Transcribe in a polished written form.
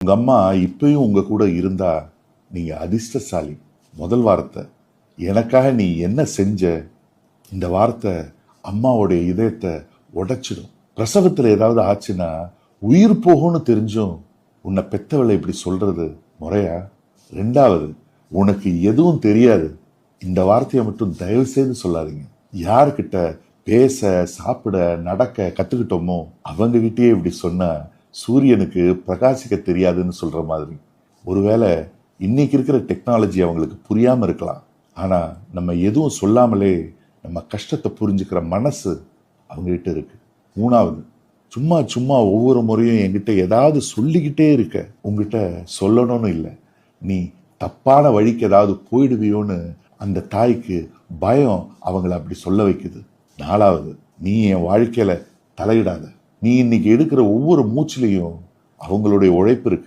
உங்க அம்மா இப்பயும் உங்க கூட இருந்தா நீங்க அதிர்ஷ்டசாலி. முதல் வார்த்தை, எனக்காக நீ என்ன செஞ்ச? இந்த வார்த்தை அம்மாவுடைய இதயத்தை உடைச்சிடும். பிரசவத்துல ஏதாவது ஆச்சுன்னா உயிர் போகும்னு தெரிஞ்சும் உன்னை பெத்தவளை இப்படி சொல்றது முறையா? ரெண்டாவது, உனக்கு எதுவும் தெரியாது. இந்த வார்த்தையை மட்டும் தயவு செய்து சொல்லாதீங்க. யாருக்கிட்ட பேச, சாப்பிட, நடக்க கத்துக்கிட்டோமோ அவங்க கிட்டயே இப்படி சொன்னா சூரியனுக்கு பிரகாசிக்க தெரியாதுன்னு சொல்ற மாதிரி. ஒருவேளை இன்னைக்கு இருக்கிற டெக்னாலஜி அவங்களுக்கு புரியாம இருக்கலாம். ஆனா நம்ம எதுவும் சொல்லாமலே நம்ம கஷ்டத்தை புரிஞ்சுக்கிற மனசு அவங்க கிட்ட இருக்கு. மூணாவது, சும்மா சும்மா ஒவ்வொரு முறையும் என்கிட்ட ஏதாவது சொல்லிக்கிட்டே இருக்க. உங்ககிட்ட சொல்லணும்னு இல்லை, நீ தப்பான வழிக்கு ஏதாவது போயிடுவியோன்னு அந்த தாய்க்கு பயம் அவங்கள அப்படி சொல்ல வைக்குது. நாலாவது, நீ என் வாழ்க்கையில தலையிடாத. நீ இன்னைக்கு எடுக்கிற ஒவ்வொரு மூச்சிலையும் அவங்களுடைய உழைப்பு இருக்கு.